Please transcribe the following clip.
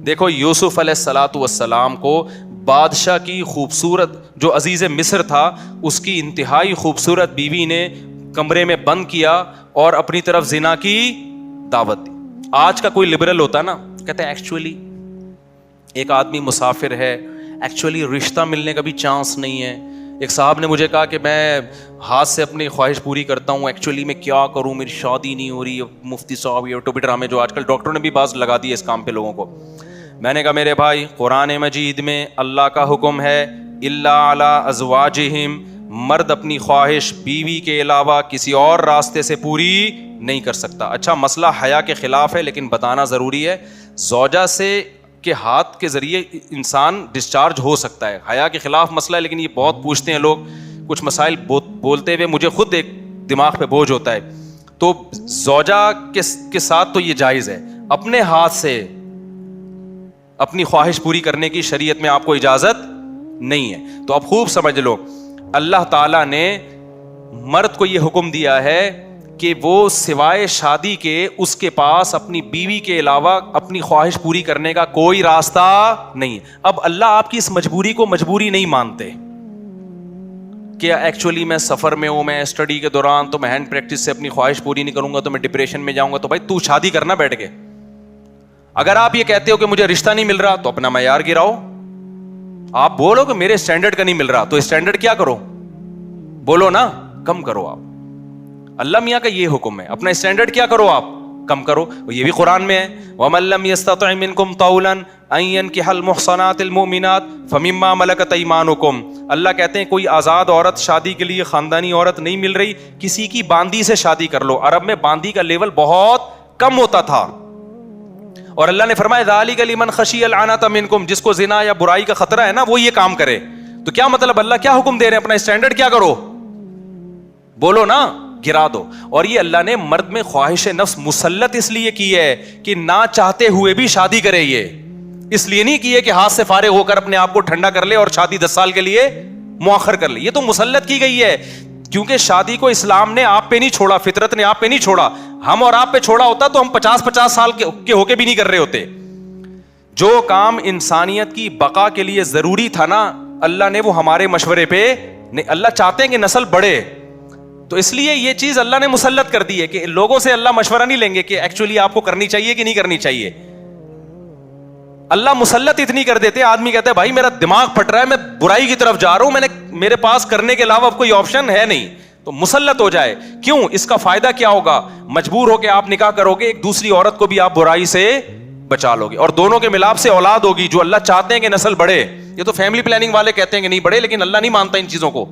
دیکھو یوسف علیہ الصلاۃ والسلام کو بادشاہ کی خوبصورت جو عزیز مصر تھا اس کی انتہائی خوبصورت بیوی نے کمرے میں بند کیا اور اپنی طرف زنا کی دعوت دی. آج کا کوئی لبرل ہوتا نا کہتے ہیں ایکچولی ایک آدمی مسافر ہے, ایکچولی رشتہ ملنے کا بھی چانس نہیں ہے. ایک صاحب نے مجھے کہا کہ میں ہاتھ سے اپنی خواہش پوری کرتا ہوں, ایکچولی میں کیا کروں, میری شادی نہیں ہو رہی. مفتی صاحب یہ ٹوپی ڈرامے جو آج کل ڈاکٹروں نے بھی باز لگا دی ہے اس کام پہ لوگوں کو. میں نے کہا میرے بھائی قرآن مجید میں اللہ کا حکم ہے الا علی ازواجہم, مرد اپنی خواہش بیوی کے علاوہ کسی اور راستے سے پوری نہیں کر سکتا. اچھا مسئلہ حیا کے خلاف ہے لیکن بتانا ضروری ہے, زوجہ سے کے ہاتھ کے ذریعے انسان ڈسچارج ہو سکتا ہے. حیا کے خلاف مسئلہ ہے لیکن یہ بہت پوچھتے ہیں لوگ, کچھ مسائل بولتے ہوئے مجھے خود ایک دماغ پہ بوجھ ہوتا ہے. تو زوجہ کے ساتھ تو یہ جائز ہے, اپنے ہاتھ سے اپنی خواہش پوری کرنے کی شریعت میں آپ کو اجازت نہیں ہے. تو اب خوب سمجھ لو, اللہ تعالیٰ نے مرد کو یہ حکم دیا ہے کہ وہ سوائے شادی کے اس کے پاس اپنی بیوی کے علاوہ اپنی خواہش پوری کرنے کا کوئی راستہ نہیں. اب اللہ آپ کی اس مجبوری کو مجبوری نہیں مانتے کہ ایکچولی میں سفر میں ہوں, میں اسٹڈی کے دوران تو میں ہینڈ پریکٹس سے اپنی خواہش پوری نہیں کروں گا تو میں ڈپریشن میں جاؤں گا. تو بھائی تو شادی کرنا بیٹھ کے. اگر آپ یہ کہتے ہو کہ مجھے رشتہ نہیں مل رہا تو اپنا معیار گراؤ. آپ بولو کہ میرے اسٹینڈرڈ کا نہیں مل رہا تو اسٹینڈرڈ کیا کرو, بولو نا کم کرو. آپ اللہ میاں کا یہ حکم ہے, اپنا اسٹینڈرڈ کیا کرو, آپ کم کرو. یہ بھی قرآن میں ہے وَمَن لَّمْ يَسْتَطِعْ مِنكُمْ طَوْلًا أَن يَنكِحَ الْمُحْصَنَاتِ الْمُؤْمِنَاتِ فَمِمَّا مَلَكَتْ أَيْمَانُكُمْ. اللہ کہتے ہیں کوئی آزاد عورت شادی کے لیے خاندانی عورت نہیں مل رہی, کسی کی باندی سے شادی کر لو. عرب میں باندی کا لیول بہت کم ہوتا تھا اور اللہ نے فرمایا ذَلِكَ لِمَنْ خَشِيَ الْعَنَةَ مِنكُمْ, جس کو زنا یا برائی کا خطرہ ہے نا وہ یہ کام کرے. تو کیا مطلب اللہ کیا حکم دے رہے ہیں, اپنا اسٹینڈرڈ کیا کرو, بولو نا گرا دو. اور یہ اللہ نے مرد میں خواہش نفس مسلط اس لیے کی ہے کہ نہ چاہتے ہوئے بھی شادی کرے. یہ اس لیے نہیں کی ہے کہ ہاتھ سے فارغ ہو کر اپنے آپ کو ٹھنڈا کر لے اور شادی 10 سال کے لیے مؤخر کر لے. یہ تو مسلط کی گئی ہے کیونکہ شادی کو اسلام نے آپ پہ نہیں چھوڑا, فطرت نے آپ پہ نہیں چھوڑا. ہم اور آپ پہ چھوڑا ہوتا تو ہم 50 سال کے ہو کے بھی نہیں کر رہے ہوتے. جو کام انسانیت کی بقا کے لیے ضروری تھا نا اللہ نے وہ ہمارے مشورے پہ نہیں. اللہ چاہتے ہیں کہ نسل بڑھے تو اس لیے یہ چیز اللہ نے مسلط کر دی ہے کہ لوگوں سے اللہ مشورہ نہیں لیں گے کہ ایکچولی آپ کو کرنی چاہیے کہ نہیں کرنی چاہیے. اللہ مسلط اتنی کر دیتے, آدمی کہتا ہے بھائی میرا دماغ پھٹ رہا ہے, میں برائی کی طرف جا رہا ہوں, میرے پاس کرنے کے علاوہ کوئی آپشن ہے نہیں, تو مسلط ہو جائے. کیوں, اس کا فائدہ کیا ہوگا, مجبور ہو کے آپ نکاح کرو گے, ایک دوسری عورت کو بھی آپ برائی سے بچا لو گے اور دونوں کے ملاپ سے اولاد ہوگی جو اللہ چاہتے ہیں کہ نسل بڑھے. یہ تو فیملی پلاننگ والے کہتے ہیں کہ نہیں بڑھے, لیکن اللہ نہیں مانتا ان چیزوں کو.